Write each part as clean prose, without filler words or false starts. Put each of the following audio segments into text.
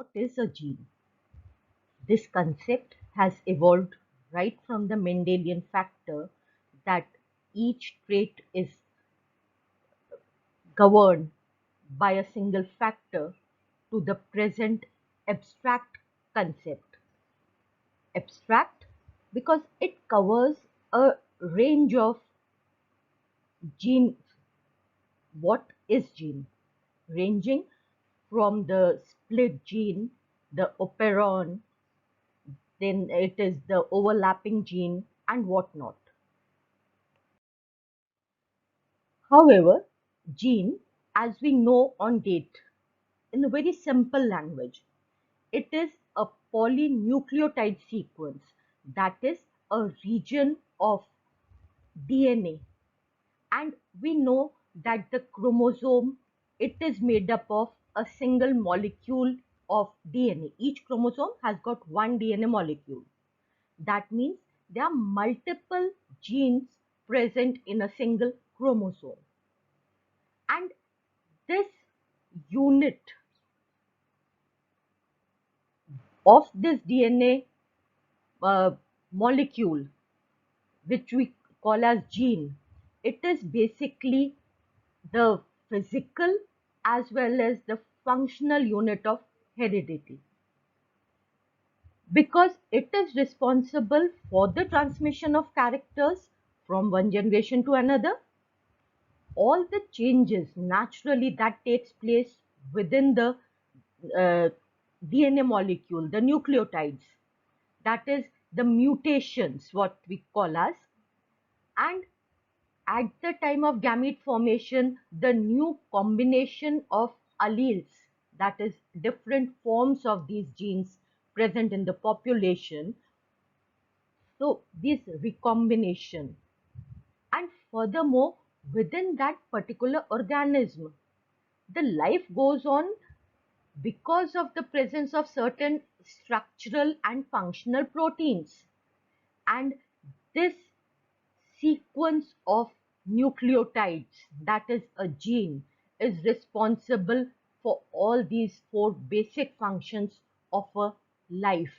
What is a gene? This concept has evolved right from the Mendelian factor that each trait is governed by a single factor to the present abstract concept. Abstract because it covers a range of genes. What is gene? Ranging from the split gene, the operon, then it is the overlapping gene and whatnot. However, gene, as we know on date, in a very simple language, it is a polynucleotide sequence, that is a region of DNA. And we know that the chromosome, it is made up of a single molecule of DNA. Each chromosome has got one DNA molecule. That means there are multiple genes present in a single chromosome. And this unit of this DNA molecule, which we call as gene, it is basically the physical as well as the functional unit of heredity, because it is responsible for the transmission of characters from one generation to another. All the changes naturally that takes place within the uh, DNA molecule, the nucleotides, that is the mutations, what we call as, and at the time of gamete formation, the new combination of alleles, that is different forms of these genes present in the population. So this recombination, and furthermore, within that particular organism, the life goes on because of the presence of certain structural and functional proteins. And this sequence of nucleotides, that is a gene, is responsible for all these four basic functions of a life,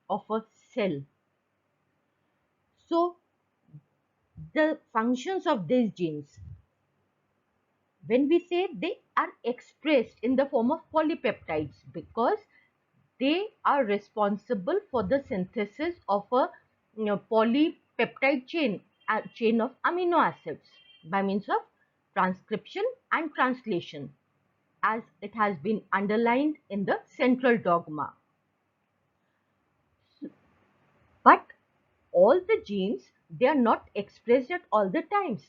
of a cell. So the functions of these genes, when we say, they are expressed in the form of polypeptides, because they are responsible for the synthesis of a polypeptide chain, a chain of amino acids, by means of transcription and translation, as it has been underlined in the central dogma. But all the genes, they are not expressed at all the times.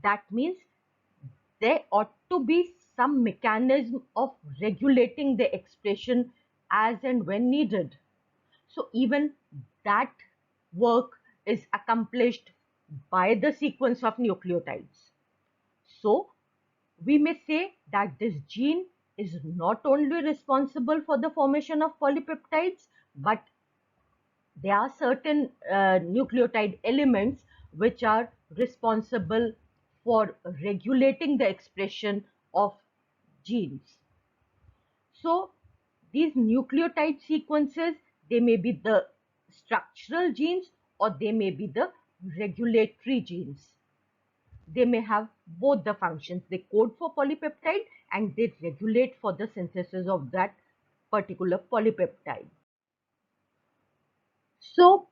That means there ought to be some mechanism of regulating the expression as and when needed. So even that work is accomplished by the sequence of nucleotides. So we may say that this gene is not only responsible for the formation of polypeptides, but there are certain nucleotide elements which are responsible for regulating the expression of genes. So these nucleotide sequences, they may be the structural genes or they may be the regulatory genes. They may have both the functions. They code for polypeptide and they regulate for the synthesis of that particular polypeptide. So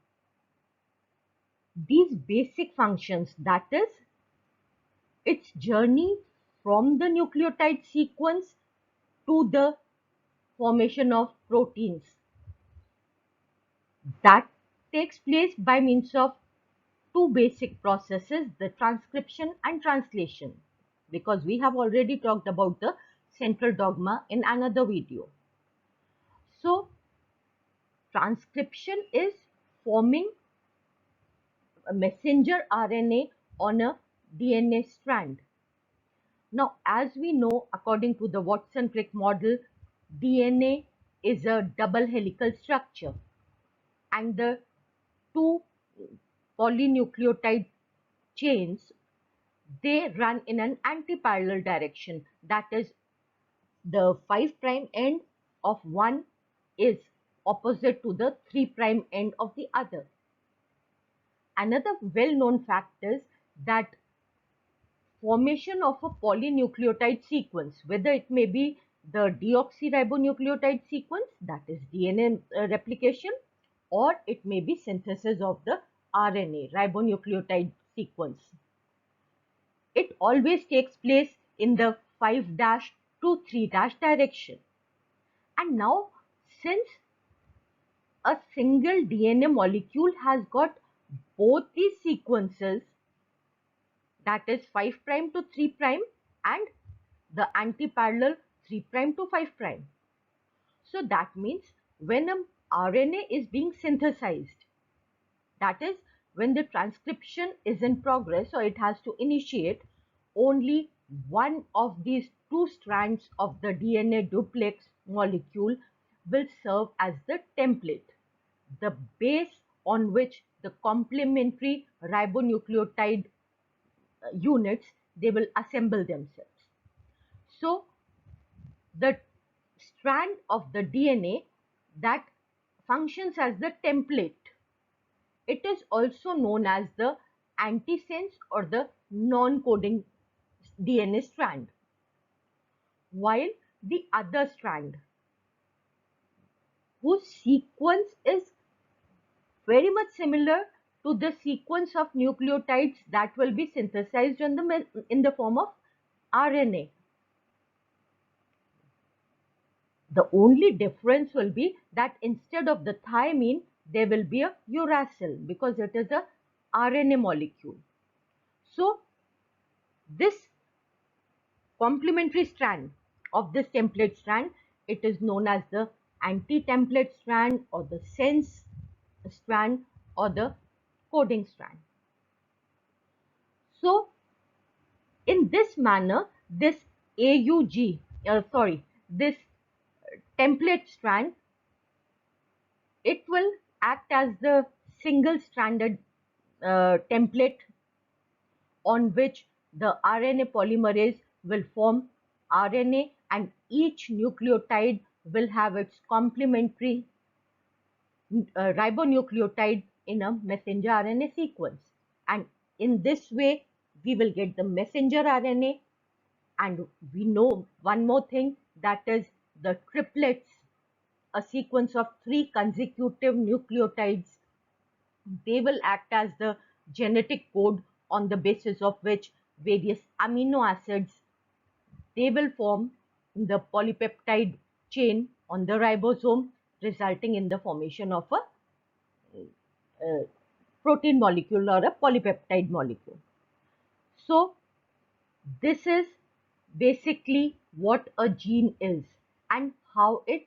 these basic functions, that is its journey from the nucleotide sequence to the formation of proteins, that takes place by means of two basic processes, the transcription and translation, because we have already talked about the central dogma in another video. So transcription is forming a messenger RNA on a DNA strand. Now, as we know, according to the Watson-Crick model, DNA is a double helical structure, and the two polynucleotide chains, they run in an anti-parallel direction, that is the 5' end of one is opposite to the 3' end of the other. Another well-known fact is that formation of a polynucleotide sequence, whether it may be the deoxyribonucleotide sequence, that is DNA replication, or it may be synthesis of the RNA ribonucleotide sequence. It always takes place in the 5' to 3' direction. And now, since a single DNA molecule has got both these sequences, that is 5' to 3' and the anti-parallel 3' to 5'. So that means when an RNA is being synthesized, that is when the transcription is in progress or it has to initiate, only one of these two strands of the DNA duplex molecule will serve as the template, the base on which the complementary ribonucleotide units, they will assemble themselves. So the strand of the DNA that functions as the template, it is also known as the antisense or the non-coding DNA strand, while the other strand, whose sequence is very much similar to the sequence of nucleotides that will be synthesized in the form of RNA. The only difference will be that instead of the thymine, there will be a uracil because it is a RNA molecule. So this complementary strand of this template strand, it is known as the anti-template strand or the sense strand or the coding strand. So in this manner, this this template strand, it will act as the single stranded template on which the RNA polymerase will form RNA, and each nucleotide will have its complementary ribonucleotide in a messenger RNA sequence. And in this way, we will get the messenger RNA. And we know one more thing, that is the triplets, a sequence of 3 consecutive nucleotides. They will act as the genetic code on the basis of which various amino acids, they will form the polypeptide chain on the ribosome, resulting in the formation of a protein molecule or a polypeptide molecule. So this is basically what a gene is and how it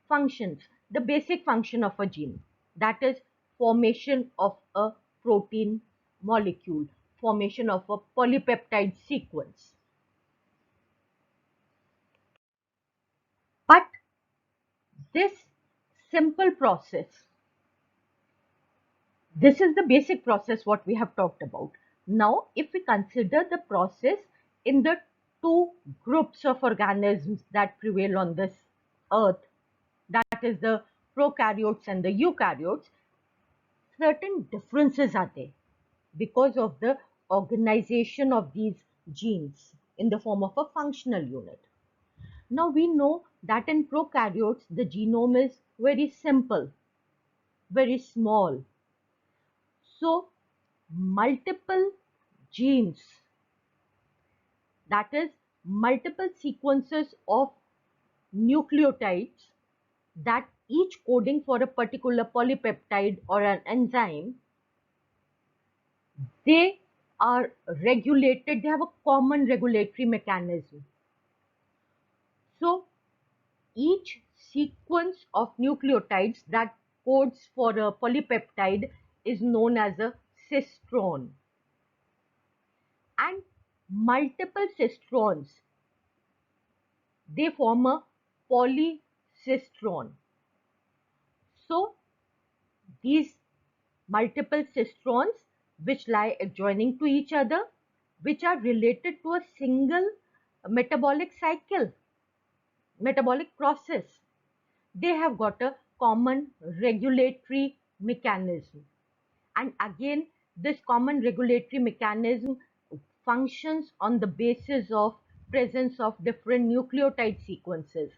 functions. The basic function of a gene, that is formation of a protein molecule, formation of a polypeptide sequence. But this simple process, this is the basic process what we have talked about. Now, if we consider the process in the two groups of organisms that prevail on this earth, that is the prokaryotes and the eukaryotes, certain differences are there because of the organization of these genes in the form of a functional unit. Now we know that in prokaryotes, the genome is very simple, very small. So multiple genes, that is multiple sequences of nucleotides that each coding for a particular polypeptide or an enzyme, they are regulated, they have a common regulatory mechanism. So each sequence of nucleotides that codes for a polypeptide is known as a cistron, and multiple cistrons, they form a polycistron. So these multiple cistrons which lie adjoining to each other, which are related to a single metabolic cycle, metabolic process. they have got a common regulatory mechanism. And again, this common regulatory mechanism functions on the basis of presence of different nucleotide sequences.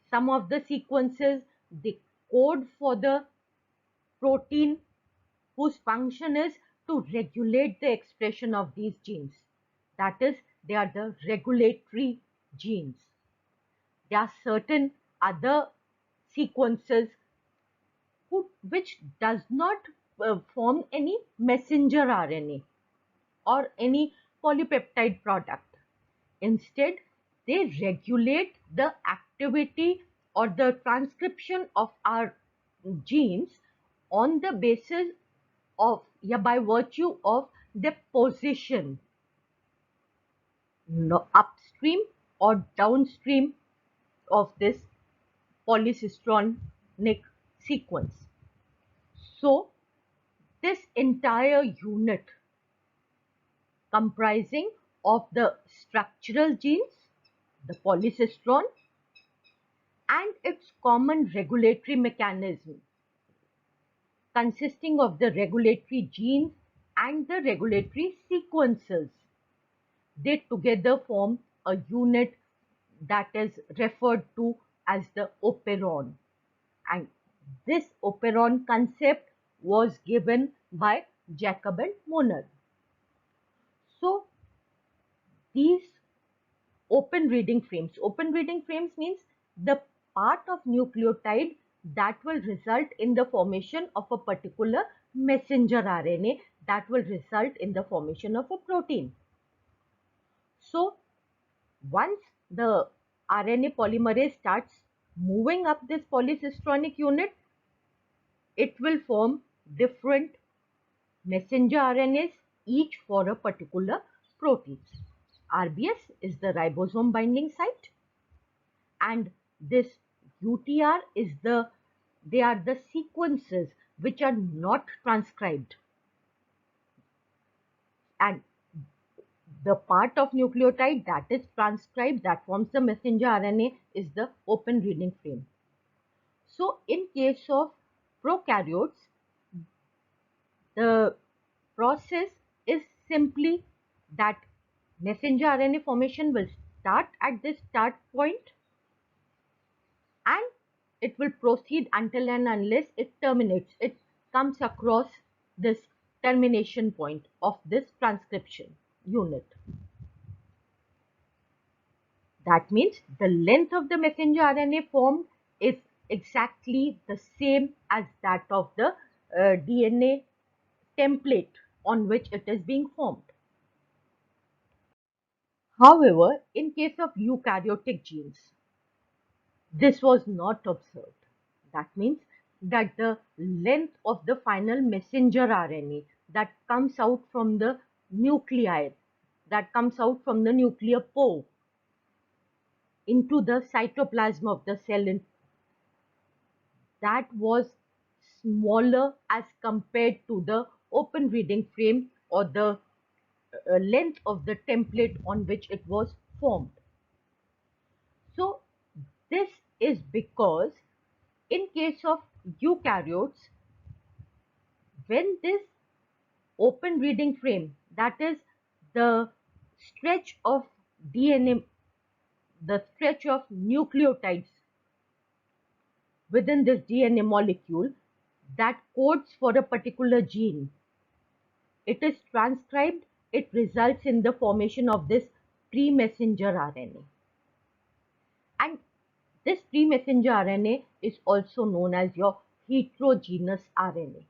Some of the sequences, they code for the protein whose function is to regulate the expression of these genes. That is, they are the regulatory genes. There are certain other sequences which does not form any messenger RNA or any polypeptide product. Instead, they regulate the activity or the transcription of our genes on the basis of, by virtue of their position, upstream or downstream of this polycistronic sequence. So, this entire unit comprising of the structural genes, the polycistron, and its common regulatory mechanism consisting of the regulatory genes and the regulatory sequences. They together form a unit that is referred to as the operon. And this operon concept was given by Jacob and Monod. So these open reading frames means the part of nucleotide that will result in the formation of a particular messenger RNA that will result in the formation of a protein. So once the RNA polymerase starts moving up this polycistronic unit, it will form different messenger RNAs, each for a particular protein. RBS is the ribosome binding site, and this UTR is they are the sequences which are not transcribed, and the part of nucleotide that is transcribed, that forms the messenger RNA, is the open reading frame. So in case of prokaryotes, the process is simply that messenger RNA formation will start at this start point and it will proceed until and unless it terminates. It comes across this termination point of this transcription unit. That means the length of the messenger RNA formed is exactly the same as that of the DNA template on which it is being formed. However, in case of eukaryotic genes, this was not observed. That means that the length of the final messenger RNA that comes out from the nuclei, that comes out from the nuclear pore into the cytoplasm of the cell, that was smaller as compared to the open reading frame or the length of the template on which it was formed. So this is because in case of eukaryotes, when this open reading frame, that is the stretch of DNA, the stretch of nucleotides within this DNA molecule that codes for a particular gene, it is transcribed, it results in the formation of this pre-messenger RNA. And this pre-messenger RNA is also known as your heterogeneous RNA.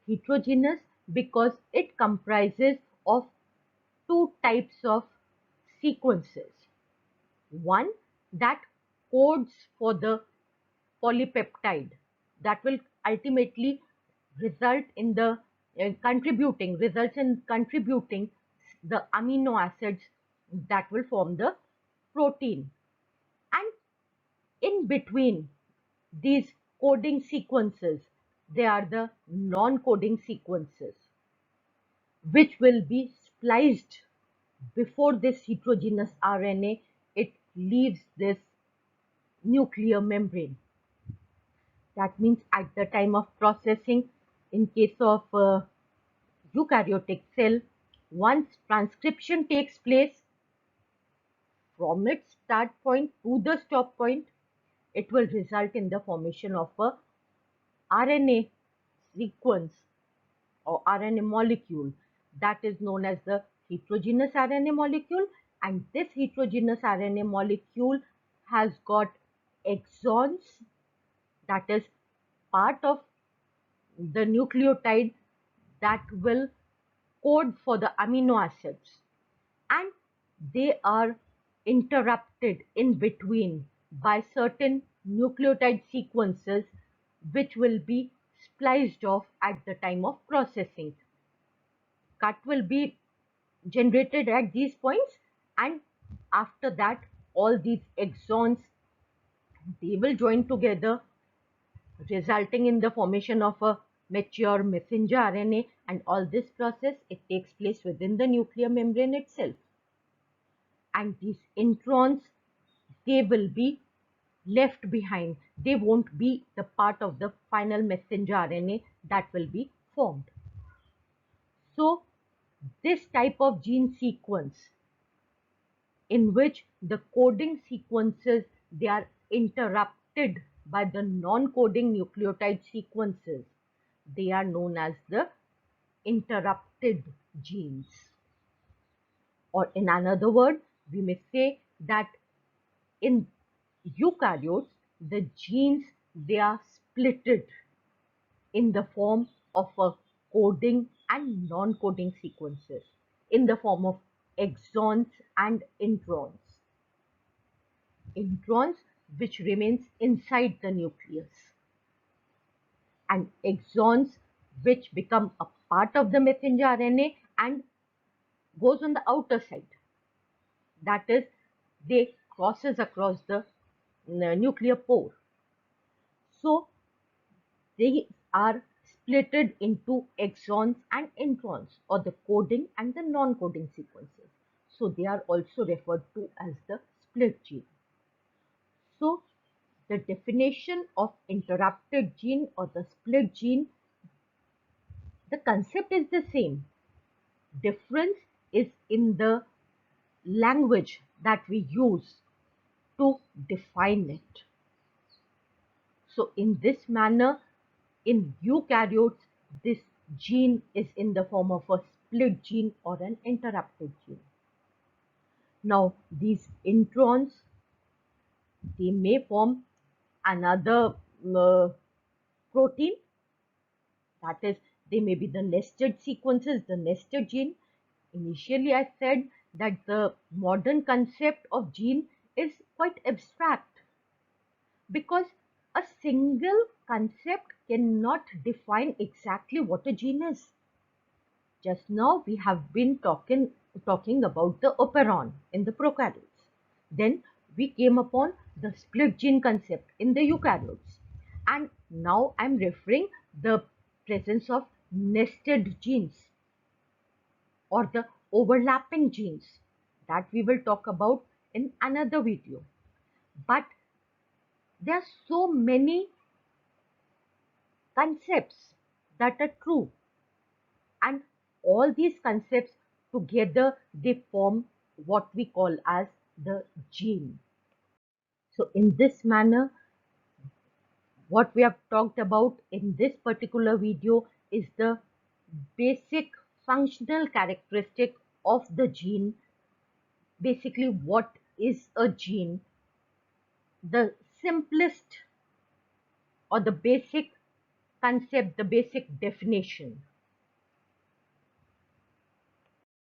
Heterogeneous because it comprises of two types of sequences. One that codes for the polypeptide that will ultimately result in the results in contributing the amino acids that will form the protein. And in between these coding sequences, they are the non-coding sequences, which will be spliced before this heterogeneous RNA it leaves this nuclear membrane. That means at the time of processing, in case of eukaryotic cell, once transcription takes place from its start point to the stop point, it will result in the formation of a RNA sequence or RNA molecule that is known as the heterogeneous RNA molecule, and this heterogeneous RNA molecule has got exons, that is part of the nucleotide that will code for the amino acids, and they are interrupted in between by certain nucleotide sequences which will be spliced off at the time of processing. Cut will be generated at these points, and after that all these exons, they will join together, resulting in the formation of a mature messenger RNA, and all this process, it takes place within the nuclear membrane itself. And these introns, they will be left behind. They won't be the part of the final messenger RNA that will be formed. So this type of gene sequence, in which the coding sequences, they are interrupted by the non-coding nucleotide sequences, they are known as the interrupted genes. Or in another word, we may say that in eukaryotes, the genes, they are splitted in the form of a coding and non-coding sequences, in the form of exons and introns. Introns which remains inside the nucleus, and exons which become a part of the messenger RNA and goes on the outer side. That is, they crosses across the nuclear pore. So they are splitted into exons and introns, or the coding and the non-coding sequences. So they are also referred to as the split gene. So the definition of interrupted gene or the split gene, the concept is the same. Difference is in the language that we use to define it. So in this manner, in eukaryotes, this gene is in the form of a split gene or an interrupted gene. Now these introns, they may form another protein, that is, they may be the nested sequences, the nested gene. Initially I said that the modern concept of gene is quite abstract, because a single concept cannot define exactly what a gene is. Just now we have been talking about the operon in the prokaryotes. Then we came upon the split gene concept in the eukaryotes. And now I am referring the presence of nested genes or the overlapping genes that we will talk about in another video. But there are so many concepts that are true, and all these concepts together, they form what we call as the gene. So in this manner, what we have talked about in this particular video is the basic functional characteristic of the gene. Basically, what is a gene? The simplest or the basic concept, the basic definition.